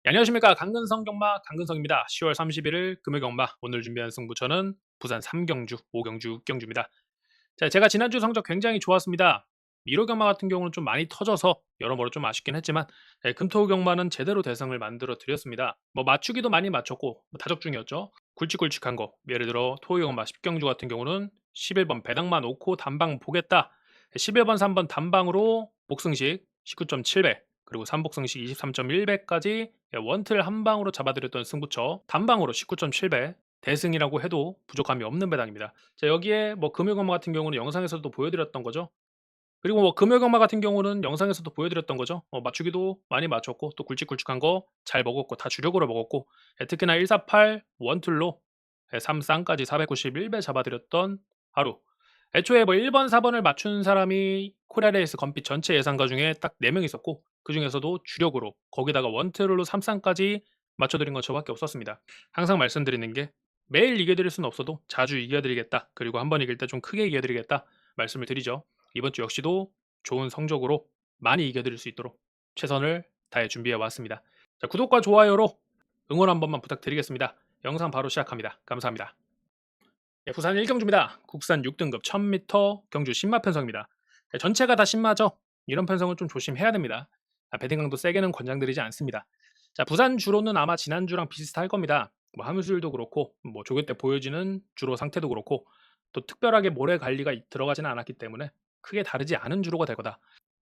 네, 안녕하십니까. 강근성 경마 강근성입니다. 10월 31일 금요 경마 오늘 준비한 승부처는 부산 3경주, 5경주, 6경주입니다. 자, 제가 지난주 성적 굉장히 좋았습니다. 1호 경마 같은 경우는 좀 많이 터져서 여러모로 좀 아쉽긴 했지만 금토 경마는 제대로 대승을 만들어 드렸습니다. 뭐 맞추기도 많이 맞췄고 다적 중이었죠. 굵직굵직한 거 예를 들어 토요 경마 10경주 같은 경우는 11번 배당만 놓고 단방 보겠다. 11번 3번 단방으로 복승식 19.7배 그리고 3복승식 23.1배까지 원틀 한 방으로 잡아드렸던 승부처 단방으로 19.7배 대승이라고 해도 부족함이 없는 배당입니다. 자, 여기에 뭐 금요경마 같은 경우는 영상에서도 보여드렸던 거죠. 그리고 뭐 금요경마 같은 경우는 영상에서도 보여드렸던 거죠. 맞추기도 많이 맞췄고 또 굵직굵직한 거 잘 먹었고 다 주력으로 먹었고 특히나 148 원툴로 3쌍까지 491배 잡아드렸던 하루. 애초에 뭐 1번, 4번을 맞춘 사람이 코리아레이스 건빛 전체 예상가 중에 딱 4명 있었고 그 중에서도 주력으로 거기다가 원트롤로 3쌍까지 맞춰드린 것 저밖에 없었습니다. 항상 말씀드리는 게 매일 이겨드릴 수는 없어도 자주 이겨드리겠다. 그리고 한 번 이길 때 좀 크게 이겨드리겠다. 말씀을 드리죠. 이번 주 역시도 좋은 성적으로 많이 이겨드릴 수 있도록 최선을 다해 준비해 왔습니다. 자, 구독과 좋아요로 응원 한 번만 부탁드리겠습니다. 영상 바로 시작합니다. 감사합니다. 네, 부산 1경주입니다. 국산 6등급 1000m 경주 신마 편성입니다. 네, 전체가 다 신마죠. 이런 편성은 좀 조심해야 됩니다. 배팅 강도 세게는 권장드리지 않습니다. 자, 부산 주로는 아마 지난주랑 비슷할 겁니다. 뭐 함유수율도 그렇고 뭐 조교 때 보여지는 주로 상태도 그렇고 또 특별하게 모래 관리가 들어가지는 않았기 때문에 크게 다르지 않은 주로가 될 거다.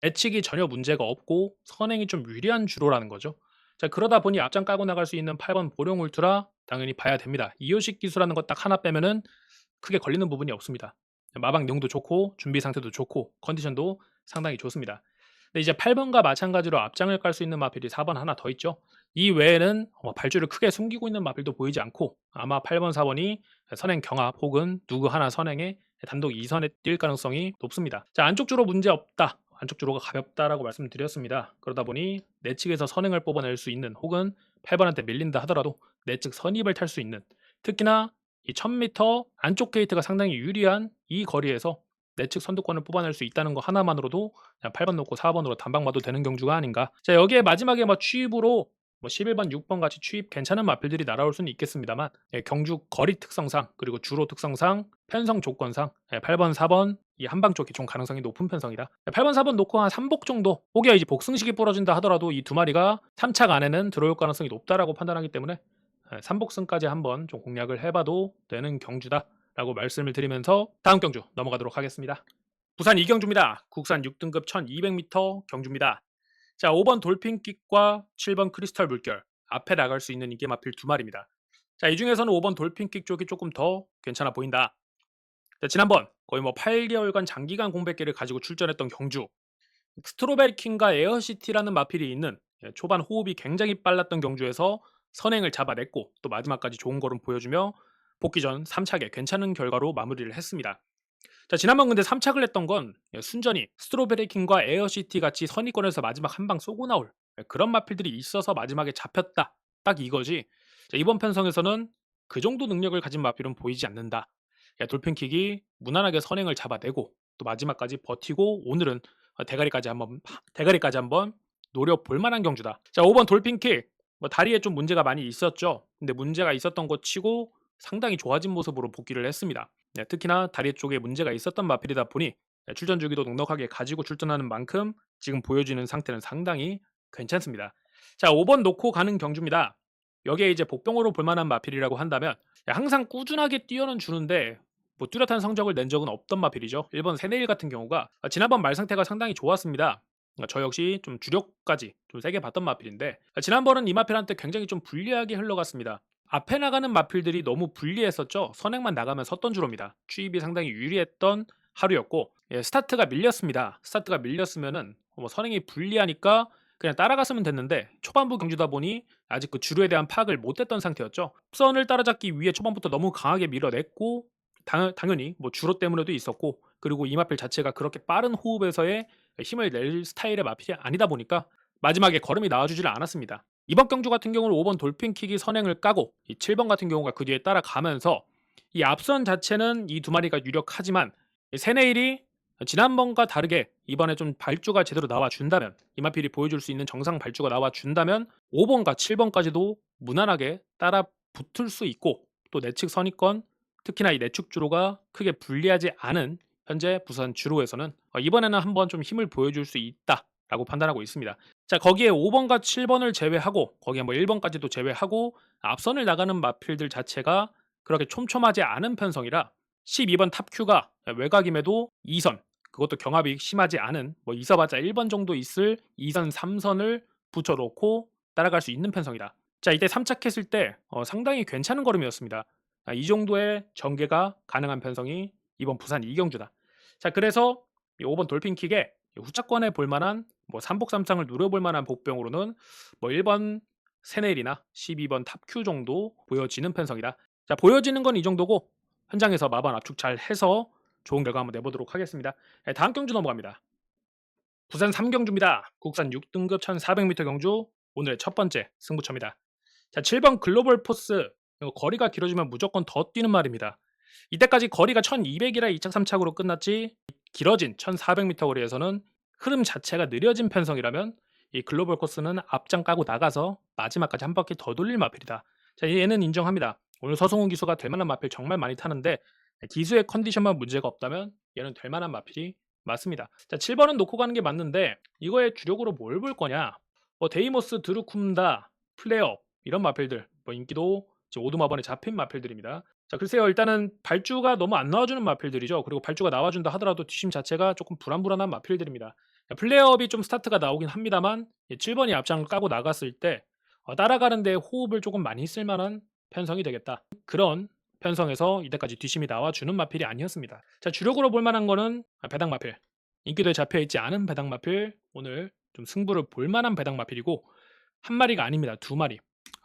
예측이 전혀 문제가 없고 선행이 좀 유리한 주로라는 거죠. 자, 그러다 보니 앞장 까고 나갈 수 있는 8번 보령 울트라 당연히 봐야 됩니다. 이효식 기수라는 것 딱 하나 빼면은 크게 걸리는 부분이 없습니다. 마방용도 좋고 준비 상태도 좋고 컨디션도 상당히 좋습니다. 근데 이제 8번과 마찬가지로 앞장을 깔 수 있는 마필이 4번 하나 더 있죠. 이 외에는 발주를 크게 숨기고 있는 마필도 보이지 않고 아마 8번, 4번이 선행 경합 혹은 누구 하나 선행에 단독 2선에 뛸 가능성이 높습니다. 자, 안쪽 주로 문제 없다. 안쪽 주로가 가볍다라고 말씀드렸습니다. 그러다 보니 내측에서 선행을 뽑아낼 수 있는 혹은 8번한테 밀린다 하더라도 내측 선입을 탈 수 있는 특히나 이 1000m 안쪽 게이트가 상당히 유리한 이 거리에서 내측 선두권을 뽑아낼 수 있다는 거 하나만으로도 그냥 8번 놓고 4번으로 단방 봐도 되는 경주가 아닌가. 자, 여기에 마지막에 뭐 취입으로 뭐 11번, 6번 같이 취입 괜찮은 마필들이 날아올 수는 있겠습니다만 경주 거리 특성상 그리고 주로 특성상 편성 조건상 8번, 4번 이 한방 쪽이 좀 가능성이 높은 편성이다. 8번, 4번 놓고 한 3복 정도 혹여 이제 복승식이 부러진다 하더라도 이 두 마리가 3착 안에는 들어올 가능성이 높다라고 판단하기 때문에 3복승까지 한번 좀 공략을 해봐도 되는 경주다라고 말씀을 드리면서 다음 경주 넘어가도록 하겠습니다. 부산 2경주입니다. 국산 6등급 1200m 경주입니다. 자, 5번 돌핀킥과 7번 크리스탈 물결 앞에 나갈 수 있는 이게 마필 두 마리입니다. 자, 이 중에서는 5번 돌핀킥 쪽이 조금 더 괜찮아 보인다. 자, 지난번 거의 뭐 8개월간 장기간 공백기를 가지고 출전했던 경주 스트로베리 킹과 에어시티라는 마필이 있는 초반 호흡이 굉장히 빨랐던 경주에서 선행을 잡아냈고 또 마지막까지 좋은 걸음 보여주며 복귀 전 3착에 괜찮은 결과로 마무리를 했습니다. 자, 지난번 근데 3착을 했던 건 순전히 스트로베리 킹과 에어시티 같이 선의권에서 마지막 한 방 쏘고 나올 그런 마필들이 있어서 마지막에 잡혔다. 딱 이거지. 자, 이번 편성에서는 그 정도 능력을 가진 마필은 보이지 않는다. 돌핀킥이 무난하게 선행을 잡아내고 또 마지막까지 버티고 오늘은 대가리까지 한번 노려볼 만한 경주다. 자, 5번 돌핀킥 뭐 다리에 좀 문제가 많이 있었죠. 근데 문제가 있었던 것 치고 상당히 좋아진 모습으로 복귀를 했습니다. 특히나 다리 쪽에 문제가 있었던 마필이다 보니 출전 주기도 넉넉하게 가지고 출전하는 만큼 지금 보여지는 상태는 상당히 괜찮습니다. 자, 5번 놓고 가는 경주입니다. 여기에 이제 복병으로 볼만한 마필이라고 한다면 항상 꾸준하게 뛰어는 주는데 뭐 뚜렷한 성적을 낸 적은 없던 마필이죠. 1번 세네일 같은 경우가 지난번 말 상태가 상당히 좋았습니다. 저 역시 좀 주력까지 좀 세게 봤던 마필인데 지난번은 이 마필한테 굉장히 좀 불리하게 흘러갔습니다. 앞에 나가는 마필들이 너무 불리했었죠. 선행만 나가면 섰던 주로입니다. 추입이 상당히 유리했던 하루였고 스타트가 밀렸습니다. 스타트가 밀렸으면은 뭐 선행이 불리하니까 그냥 따라갔으면 됐는데 초반부 경주다 보니 아직 그 주류에 대한 파악을 못했던 상태였죠. 선을 따라잡기 위해 초반부터 너무 강하게 밀어냈고 당연히 뭐 주로 때문에도 있었고 그리고 이 마필 자체가 그렇게 빠른 호흡에서의 힘을 낼 스타일의 마필이 아니다 보니까 마지막에 걸음이 나와주질 않았습니다. 이번 경주 같은 경우는 5번 돌핀킥이 선행을 까고 이 7번 같은 경우가 그 뒤에 따라가면서 이 앞선 자체는 이 두 마리가 유력하지만 세네일이 지난번과 다르게 이번에 좀 발주가 제대로 나와준다면, 이마필이 보여줄 수 있는 정상 발주가 나와준다면 5번과 7번까지도 무난하게 따라 붙을 수 있고, 또 내측 선입권, 특히나 이 내측 주로가 크게 불리하지 않은 현재 부산 주로에서는 이번에는 한번 좀 힘을 보여줄 수 있다라고 판단하고 있습니다. 자, 거기에 5번과 7번을 제외하고, 거기에 뭐 1번까지도 제외하고 앞선을 나가는 마필들 자체가 그렇게 촘촘하지 않은 편성이라 12번 탑큐가 외곽임에도 2선, 그것도 경합이 심하지 않은, 뭐 있어봤자 1번 정도 있을 2선 3선을 붙여놓고 따라갈 수 있는 편성이다. 자, 이때 3착했을 때 상당히 괜찮은 걸음이었습니다. 이 정도의 전개가 가능한 편성이 이번 부산 이경주다. 자, 그래서 5번 돌핀킥에 후차권에 볼만한 뭐 삼복삼상을 노려볼 만한 복병으로는 뭐 1번 세넬이나 12번 탑큐 정도 보여지는 편성이다. 자, 보여지는 건 이 정도고, 현장에서 마반 압축 잘 해서 좋은 결과 한번 내보도록 하겠습니다. 네, 다음 경주 넘어갑니다. 부산 3경주입니다. 국산 6등급 1400m 경주, 오늘의 첫 번째 승부처입니다. 자, 7번 글로벌 포스, 이거 거리가 길어지면 무조건 더 뛰는 말입니다. 이때까지 거리가 1200이라 2착 3착으로 끝났지, 길어진 1400m 거리에서는 흐름 자체가 느려진 편성이라면 이 글로벌 코스는 앞장 까고 나가서 마지막까지 한 바퀴 더 돌릴 마필이다. 자, 얘는 인정합니다. 오늘 서성훈 기수가 될 만한 마필 정말 많이 타는데, 기수의 컨디션만 문제가 없다면 얘는 될 만한 마필이 맞습니다. 자, 7번은 놓고 가는 게 맞는데, 이거에 주력으로 뭘 볼 거냐? 뭐 데이모스, 드루쿰다, 플레어 이런 마필들, 뭐 인기도 지금 오두마번에 잡힌 마필들입니다. 자, 글쎄요. 일단은 발주가 너무 안 나와주는 마필들이죠. 그리고 발주가 나와준다 하더라도 뒷심 자체가 조금 불안불안한 마필들입니다. 플레이업이 좀 스타트가 나오긴 합니다만, 7번이 앞장을 까고 나갔을 때 따라가는 데 호흡을 조금 많이 쓸 만한 편성이 되겠다. 그런 편성에서 이때까지 뒷심이 나와주는 마필이 아니었습니다. 자, 주력으로 볼 만한 거는 배당 마필. 인기도에 잡혀있지 않은 배당 마필, 오늘 좀 승부를 볼 만한 배당 마필이고, 한 마리가 아닙니다. 두 마리.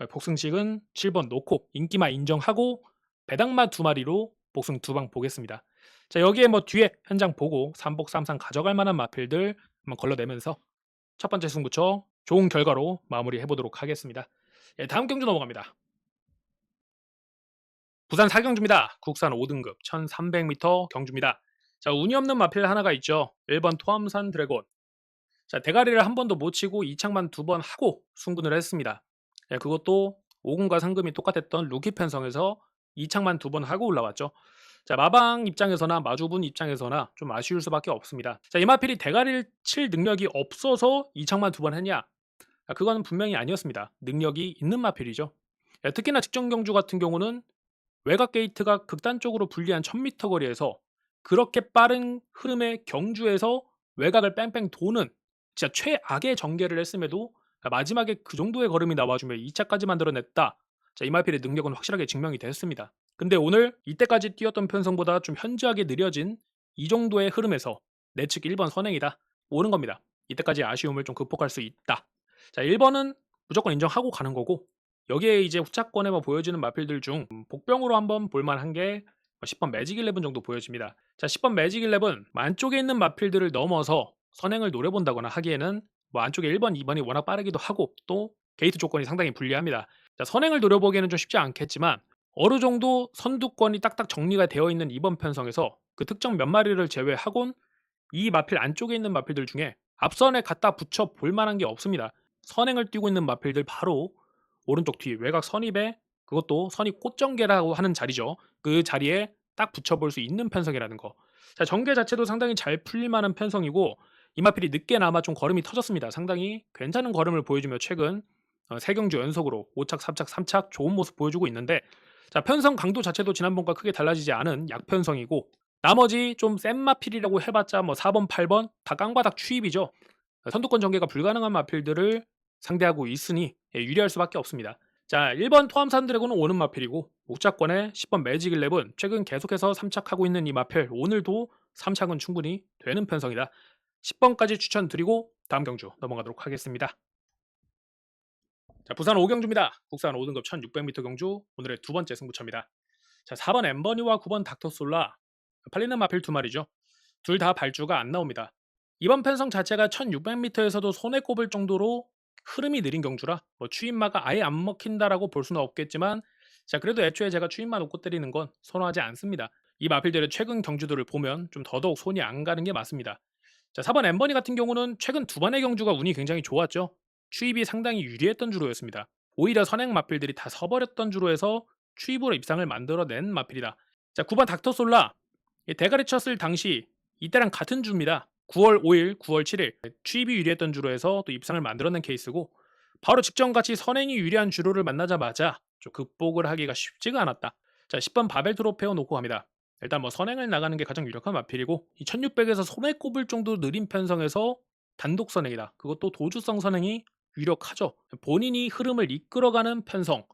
복승식은 7번 놓고 인기마 인정하고 배당마 두 마리로 복승 두 방 보겠습니다. 자, 여기에 뭐 뒤에 현장 보고 삼복 삼상 가져갈 만한 마필들 한번 걸러내면서 첫 번째 승부처 좋은 결과로 마무리해 보도록 하겠습니다. 예, 다음 경주 넘어갑니다. 부산 4경주입니다. 국산 5등급 1300m 경주입니다. 자, 운이 없는 마필 하나가 있죠. 1번 토암산 드래곤. 자, 대가리를 한 번도 못 치고 2착만 두 번 하고 승군을 했습니다. 예, 그것도 5군과 상금이 똑같았던 루키 편성에서 2착만 두 번 하고 올라왔죠. 자, 마방 입장에서나 마주분 입장에서나 좀 아쉬울 수밖에 없습니다. 자, 이마필이 대가리를 칠 능력이 없어서 2착만 두 번 했냐? 그건 분명히 아니었습니다. 능력이 있는 마필이죠. 예, 특히나 직전 경주 같은 경우는 외곽 게이트가 극단적으로 불리한 1000m 거리에서 그렇게 빠른 흐름의 경주에서 외곽을 뺑뺑 도는 진짜 최악의 전개를 했음에도 마지막에 그 정도의 걸음이 나와주며 2차까지 만들어냈다. 자, 이말필의 능력은 확실하게 증명이 됐습니다. 근데 오늘 이때까지 뛰었던 편성보다 좀 현저하게 느려진 이 정도의 흐름에서 내측 1번 선행이다. 오는 겁니다. 이때까지 아쉬움을 좀 극복할 수 있다. 자, 1번은 무조건 인정하고 가는 거고, 여기에 이제 후차권에 뭐 보여지는 마필들 중 복병으로 한번 볼만한 게 10번 매직 11 정도 보여집니다. 자, 10번 매직 11 안쪽에 있는 마필들을 넘어서 선행을 노려본다거나 하기에는 뭐 안쪽에 1번, 2번이 워낙 빠르기도 하고 또 게이트 조건이 상당히 불리합니다. 자, 선행을 노려보기에는 좀 쉽지 않겠지만 어느 정도 선두권이 딱딱 정리가 되어 있는 이번 편성에서 그 특정 몇 마리를 제외하곤 이 마필 안쪽에 있는 마필들 중에 앞선에 갖다 붙여 볼 만한 게 없습니다. 선행을 뛰고 있는 마필들 바로 오른쪽 뒤 외곽 선입에, 그것도 선입 꽃전개라고 하는 자리죠. 그 자리에 딱 붙여볼 수 있는 편성이라는 거. 자, 전개 자체도 상당히 잘 풀릴 만한 편성이고, 이마필이 늦게나마 좀 걸음이 터졌습니다. 상당히 괜찮은 걸음을 보여주며 최근 3경주 연속으로 5착, 3착, 3착 좋은 모습 보여주고 있는데, 자, 편성 강도 자체도 지난번과 크게 달라지지 않은 약편성이고, 나머지 좀 센 마필이라고 해봤자 뭐 4번, 8번 다 깡바닥 추입이죠. 선두권 전개가 불가능한 마필들을 상대하고 있으니 유리할 수밖에 없습니다. 자, 1번 토암산 드래곤은 오는 마필이고, 옥자권의 10번 매직 11 최근 계속해서 3착하고 있는 이 마필, 오늘도 3착은 충분히 되는 편성이다. 10번까지 추천드리고 다음 경주 넘어가도록 하겠습니다. 자, 부산 5경주입니다. 국산 5등급 1600m 경주, 오늘의 두 번째 승부처입니다. 자, 4번 엠버니와 9번 닥터솔라, 팔리는 마필 두 마리죠. 둘 다 발주가 안 나옵니다. 이번 편성 자체가 1600m에서도 손에 꼽을 정도로 흐름이 느린 경주라 뭐 추임마가 아예 안 먹힌다라고 볼 수는 없겠지만, 자, 그래도 애초에 제가 추임마 놓고 때리는 건 선호하지 않습니다. 이 마필들의 최근 경주들을 보면 좀 더더욱 손이 안 가는 게 맞습니다. 자, 4번 엠버니 같은 경우는 최근 두 번의 경주가 운이 굉장히 좋았죠. 추입이 상당히 유리했던 주로였습니다. 오히려 선행 마필들이 다 서버렸던 주로에서 추입으로 입상을 만들어낸 마필이다. 자, 9번 닥터솔라. 대가리 쳤을 당시 이때랑 같은 주입니다. 9월 5일, 9월 7일 추입이 유리했던 주로 해서 또 입상을 만들어낸 케이스고, 바로 직전같이 선행이 유리한 주로를 만나자마자 좀 극복을 하기가 쉽지가 않았다. 자, 10번 바벨 트로페어 놓고 갑니다. 일단 뭐 선행을 나가는 게 가장 유력한 마필이고, 이 1600에서 손에 꼽을 정도 느린 편성에서 단독 선행이다. 그것도 도주성 선행이 유력하죠. 본인이 흐름을 이끌어가는 편성.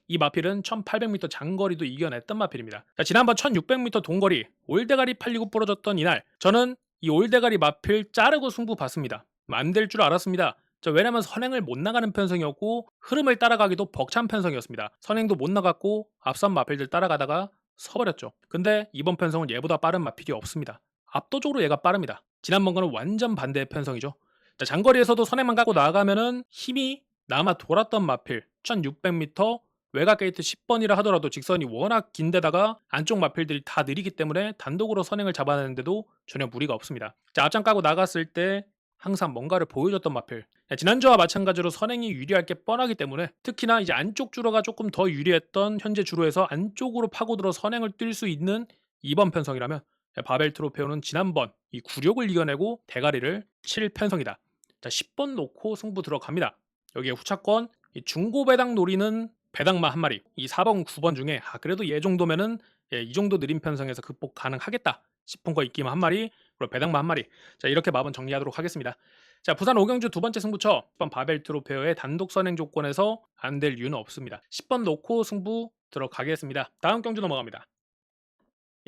이 마필은 1800m 장거리도 이겨냈던 마필입니다. 자, 지난번 1600m 동거리 올대가리 팔리고 부러졌던 이날, 저는 이 올대가리 마필 자르고 승부 봤습니다. 안 될 줄 알았습니다. 자, 왜냐면 선행을 못 나가는 편성이었고 흐름을 따라가기도 벅찬 편성이었습니다. 선행도 못 나갔고 앞선 마필들 따라가다가 서버렸죠. 근데 이번 편성은 얘보다 빠른 마필이 없습니다. 압도적으로 얘가 빠릅니다. 지난번과는 완전 반대의 편성이죠. 자, 장거리에서도 선행만 갖고 나가면은 힘이 남아 돌았던 마필 1600m 외곽 게이트 10번이라 하더라도 직선이 워낙 긴데다가 안쪽 마필들이 다 느리기 때문에 단독으로 선행을 잡아내는데도 전혀 무리가 없습니다. 자, 앞장 까고 나갔을 때 항상 뭔가를 보여줬던 마필. 지난주와 마찬가지로 선행이 유리할 게 뻔하기 때문에, 특히나 이제 안쪽 주로가 조금 더 유리했던 현재 주로에서 안쪽으로 파고들어 선행을 뛸 수 있는 이번 편성이라면, 바벨 트로페오는 지난번 이 굴욕을 이겨내고 대가리를 칠 편성이다. 자, 10번 놓고 승부 들어갑니다. 여기에 후차권 중고 배당 노리는 배당마 한 마리, 이 4번 9번 중에 그래도 얘 정도면은 이 정도 느린 편성에서 극복 가능하겠다 싶은 거 있기만 한 마리, 그리고 배당마 한 마리. 자, 이렇게 마분 정리하도록 하겠습니다. 자, 부산 오경주 두 번째 승부처 10번 바벨 트로페어의 단독 선행 조건에서 안 될 이유는 없습니다. 10번 놓고 승부 들어가겠습니다. 다음 경주 넘어갑니다.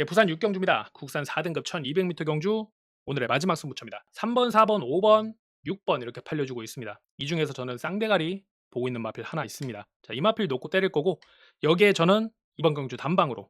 부산 6경주입니다. 국산 4등급 1200m 경주, 오늘의 마지막 승부처입니다. 3번, 4번, 5번, 6번 이렇게 팔려주고 있습니다. 이 중에서 저는 쌍대가리 보고 있는 마필 하나 있습니다. 자, 이 마필 놓고 때릴 거고, 여기에 저는 이번 경주 단방으로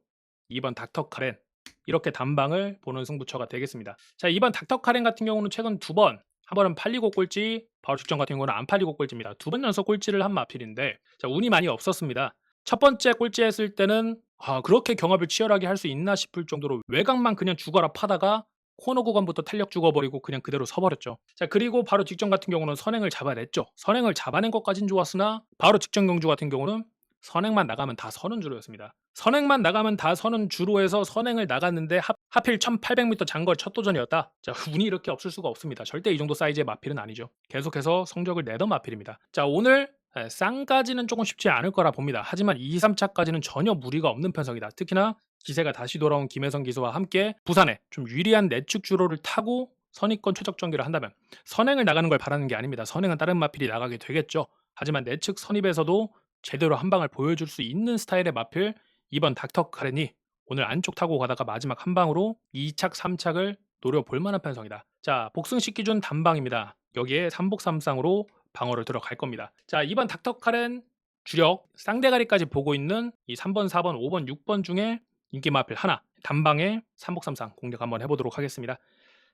2번 닥터 카렌, 이렇게 단방을 보는 승부처가 되겠습니다. 자, 2번 닥터 카렌 같은 경우는 최근 두 번, 한 번은 팔리고 꼴찌, 바로 직전 같은 경우는 안 팔리고 꼴찌입니다. 두 번 연속 꼴찌를 한 마필인데, 자, 운이 많이 없었습니다. 첫 번째 꼴찌했을 때는 그렇게 경합을 치열하게 할 수 있나 싶을 정도로 외곽만 그냥 죽어라 파다가 코너 구간부터 탄력 죽어버리고 그냥 그대로 서버렸죠. 자, 그리고 바로 직전 같은 경우는 선행을 잡아냈죠. 선행을 잡아낸 것까진 좋았으나 바로 직전 경주 같은 경우는 선행만 나가면 다 서는 주로였습니다. 선행만 나가면 다 서는 주로에서 선행을 나갔는데 하필 1800m 장거리 첫 도전이었다. 자, 운이 이렇게 없을 수가 없습니다. 절대 이 정도 사이즈의 마필은 아니죠. 계속해서 성적을 내던 마필입니다. 자, 오늘 쌍까지는 조금 쉽지 않을 거라 봅니다. 하지만 2, 3차까지는 전혀 무리가 없는 편성이다. 특히나 기세가 다시 돌아온 김혜성 기수와 함께 부산에 좀 유리한 내축 주로를 타고 선의권 최적 전개를 한다면, 선행을 나가는 걸 바라는 게 아닙니다. 선행은 다른 마필이 나가게 되겠죠. 하지만 내측 선입에서도 제대로 한 방을 보여줄 수 있는 스타일의 마필, 이번 닥터 카렌이 오늘 안쪽 타고 가다가 마지막 한 방으로 2착, 3착을 노려볼 만한 편성이다. 자, 복승식 기준 단방입니다. 여기에 3복 3쌍으로 방어를 들어갈 겁니다. 자, 이번 닥터 카렌 주력 쌍대가리까지 보고 있는 이 3번, 4번, 5번, 6번 중에 인기 마필 하나, 단방에 3복 3쌍 공략 한번 해보도록 하겠습니다.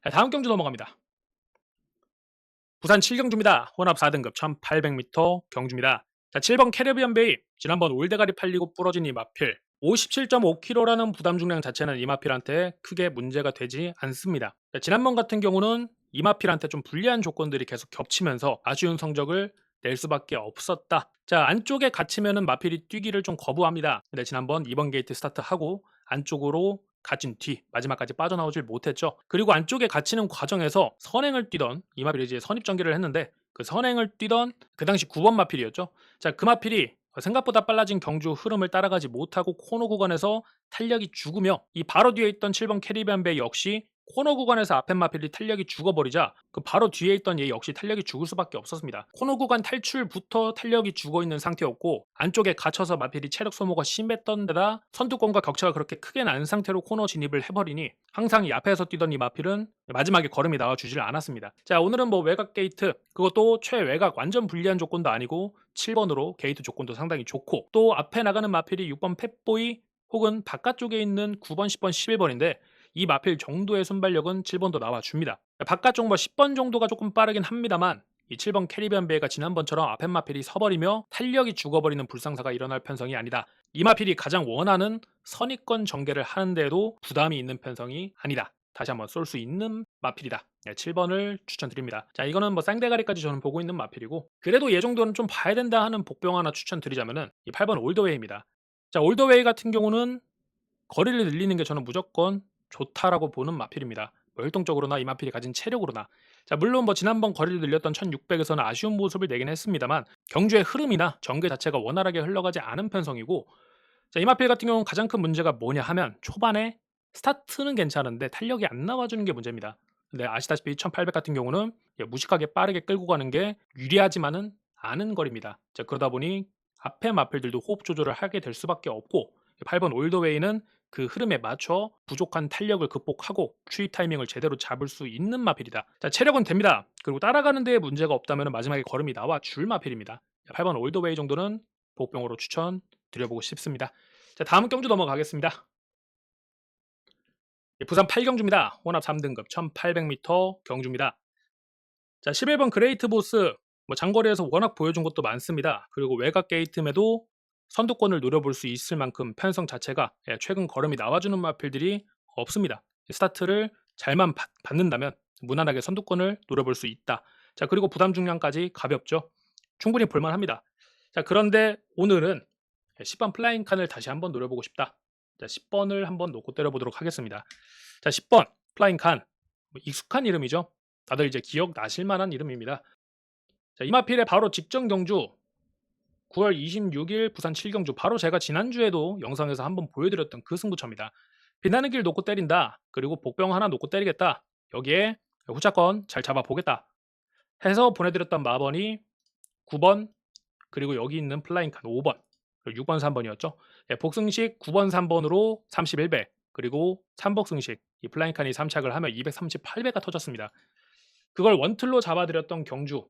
자, 다음 경주 넘어갑니다. 부산 7경주입니다. 혼합 4등급 1800m 경주입니다. 자, 7번 캐리비안 베이, 지난번 올대가리 팔리고 부러진 이 마필 57.5kg라는 부담 중량 자체는 이 마필한테 크게 문제가 되지 않습니다. 자, 지난번 같은 경우는 이 마필한테 좀 불리한 조건들이 계속 겹치면서 아쉬운 성적을 낼 수밖에 없었다. 자, 안쪽에 갇히면은 마필이 뛰기를 좀 거부합니다. 근데 지난번 2번 게이트 스타트하고 안쪽으로 갇힌 뒤 마지막까지 빠져나오질 못했죠. 그리고 안쪽에 갇히는 과정에서 선행을 뛰던 이 마필이 이제 선입 전개를 했는데, 그 선행을 뛰던 그 당시 9번 마필이었죠. 자, 그 마필이 생각보다 빨라진 경주 흐름을 따라가지 못하고 코너 구간에서 탄력이 죽으며, 이 바로 뒤에 있던 7번 캐리비안 베이 역시 코너 구간에서 앞에 마필이 탄력이 죽어버리자 그 바로 뒤에 있던 얘 역시 탄력이 죽을 수밖에 없었습니다. 코너 구간 탈출부터 탄력이 죽어있는 상태였고, 안쪽에 갇혀서 마필이 체력 소모가 심했던 데다 선두권과 격차가 그렇게 크게 난 상태로 코너 진입을 해버리니 항상 이 앞에서 뛰던 이 마필은 마지막에 걸음이 나와주질 않았습니다. 자, 오늘은 뭐 외곽 게이트, 그것도 최외곽 완전 불리한 조건도 아니고 7번으로 게이트 조건도 상당히 좋고, 또 앞에 나가는 마필이 6번 펫보이 혹은 바깥쪽에 있는 9번, 10번, 11번인데 이 마필 정도의 순발력은 7번도 나와줍니다. 바깥쪽 뭐 10번 정도가 조금 빠르긴 합니다만 이 7번 캐리비안 베이가 지난번처럼 앞에 마필이 서버리며 탄력이 죽어버리는 불상사가 일어날 편성이 아니다. 이 마필이 가장 원하는 선입권 전개를 하는데도 부담이 있는 편성이 아니다. 다시 한번 쏠 수 있는 마필이다. 7번을 추천드립니다. 자, 이거는 뭐 쌍대가리까지 저는 보고 있는 마필이고, 그래도 얘 정도는 좀 봐야 된다 하는 복병 하나 추천드리자면은 이 8번 올더웨이입니다. 자, 올더웨이 같은 경우는 거리를 늘리는 게 저는 무조건 좋다라고 보는 마필입니다. 뭐 혈통적으로나 이 마필이 가진 체력으로나. 자, 물론 뭐 지난번 거리를 늘렸던 1600에서는 아쉬운 모습을 내긴 했습니다만 경주의 흐름이나 전개 자체가 원활하게 흘러가지 않은 편성이고, 자, 이 마필 같은 경우는 가장 큰 문제가 뭐냐 하면 초반에 스타트는 괜찮은데 탄력이 안 나와주는 게 문제입니다. 근데 아시다시피 1800 같은 경우는 무식하게 빠르게 끌고 가는 게 유리하지만은 않은 거리입니다. 자, 그러다 보니 앞에 마필들도 호흡 조절을 하게 될 수밖에 없고, 8번 올더웨이는 그 흐름에 맞춰 부족한 탄력을 극복하고 추입 타이밍을 제대로 잡을 수 있는 마필이다. 자, 체력은 됩니다. 그리고 따라가는 데에 문제가 없다면 마지막에 걸음이 나와 줄 마필입니다. 8번 올더웨이 정도는 복병으로 추천드려보고 싶습니다. 자, 다음 경주 넘어가겠습니다. 부산 8경주입니다. 혼합 3등급 1800m 경주입니다. 자, 11번 그레이트 보스, 뭐 장거리에서 워낙 보여준 것도 많습니다. 그리고 외곽 게이트임에도 선두권을 노려볼 수 있을 만큼 편성 자체가 최근 걸음이 나와주는 마필들이 없습니다. 스타트를 잘만 받는다면 무난하게 선두권을 노려볼 수 있다. 자, 그리고 부담 중량까지 가볍죠. 충분히 볼만합니다. 자, 그런데 오늘은 10번 플라잉 칸을 다시 한번 노려보고 싶다. 자, 10번을 한번 놓고 때려보도록 하겠습니다. 자, 10번 플라잉 칸, 뭐 익숙한 이름이죠. 다들 이제 기억나실 만한 이름입니다. 자, 이 마필의 바로 직전 경주 9월 26일 부산 7경주, 바로 제가 지난주에도 영상에서 한번 보여드렸던 그 승부처입니다. 빛나는 길 놓고 때린다. 그리고 복병 하나 놓고 때리겠다. 여기에 후차권 잘 잡아보겠다 해서 보내드렸던 마번이 9번, 그리고 여기 있는 플라잉 칸 5번, 6번 3번이었죠. 복승식 9번 3번으로 31배, 그리고 3복승식 이 플라잉 칸이 3착을 하면 238배가 터졌습니다. 그걸 원틀로 잡아드렸던 경주,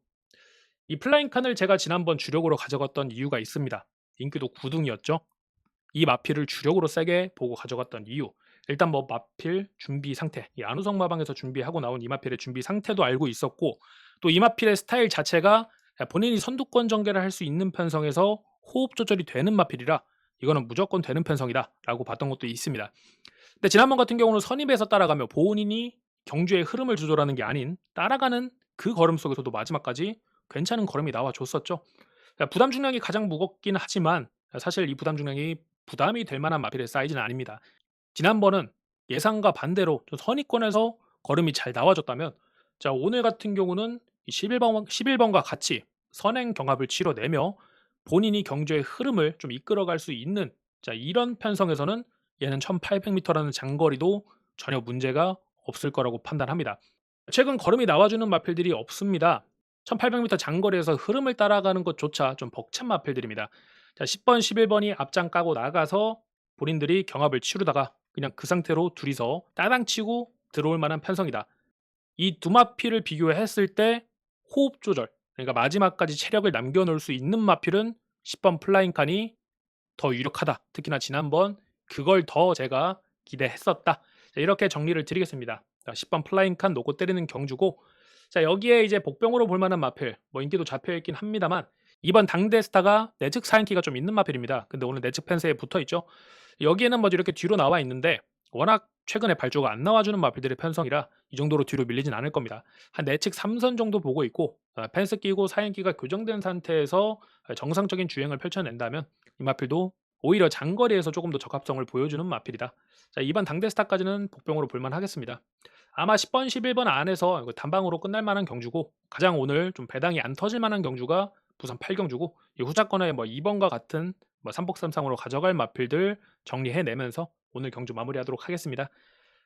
이 플라잉 칸을 제가 지난번 주력으로 가져갔던 이유가 있습니다. 인기도 9등이었죠. 이 마필을 주력으로 세게 보고 가져갔던 이유, 일단 뭐 마필 준비 상태, 이 안우성 마방에서 준비하고 나온 이 마필의 준비 상태도 알고 있었고, 또 이 마필의 스타일 자체가 본인이 선두권 전개를 할 수 있는 편성에서 호흡 조절이 되는 마필이라 이거는 무조건 되는 편성이다 라고 봤던 것도 있습니다. 근데 지난번 같은 경우는 선입에서 따라가며 본인이 경주의 흐름을 조절하는 게 아닌 따라가는 그 걸음 속에서도 마지막까지 괜찮은 걸음이 나와줬었죠. 부담 중량이 가장 무겁긴 하지만 사실 이 부담 중량이 부담이 될 만한 마필의 사이즈는 아닙니다. 지난번은 예상과 반대로 좀 선입권에서 걸음이 잘 나와줬다면, 자, 오늘 같은 경우는 11번과 같이 선행 경합을 치러내며 본인이 경주의 흐름을 좀 이끌어갈 수 있는, 자, 이런 편성에서는 얘는 1800m라는 장거리도 전혀 문제가 없을 거라고 판단합니다. 최근 걸음이 나와주는 마필들이 없습니다. 1800m 장거리에서 흐름을 따라가는 것조차 좀 벅찬 마필들입니다. 자, 10번, 11번이 앞장 까고 나가서 본인들이 경합을 치르다가 그냥 그 상태로 둘이서 따당 치고 들어올 만한 편성이다. 이 두 마필을 비교했을 때 호흡 조절, 그러니까 마지막까지 체력을 남겨놓을 수 있는 마필은 10번 플라잉 칸이 더 유력하다. 특히나 지난번 그걸 더 제가 기대했었다. 자, 이렇게 정리를 드리겠습니다. 자, 10번 플라잉 칸 놓고 때리는 경주고, 자, 여기에 이제 복병으로 볼 만한 마필, 뭐 인기도 잡혀 있긴 합니다만 이번 당대 스타가 내측 사인기가 좀 있는 마필입니다. 근데 오늘 내측 펜스에 붙어 있죠. 여기에는 뭐 이렇게 뒤로 나와 있는데 워낙 최근에 발주가 안 나와주는 마필들의 편성이라 이 정도로 뒤로 밀리진 않을 겁니다. 한 내측 3선 정도 보고 있고, 펜스 끼고 사인기가 교정된 상태에서 정상적인 주행을 펼쳐낸다면 이 마필도 오히려 장거리에서 조금 더 적합성을 보여주는 마필이다. 자, 이번 당대 스타까지는 복병으로 볼만 하겠습니다. 아마 10번, 11번 안에서 단방으로 끝날 만한 경주고, 가장 오늘 좀 배당이 안 터질 만한 경주가 부산 8경주고, 이 후자권에 뭐 2번과 같은 뭐 3복삼상으로 가져갈 마필들 정리해내면서 오늘 경주 마무리하도록 하겠습니다.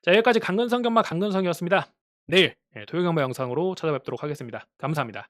자, 여기까지 강근성 경마 강근성이었습니다. 내일 토요경마 영상으로 찾아뵙도록 하겠습니다. 감사합니다.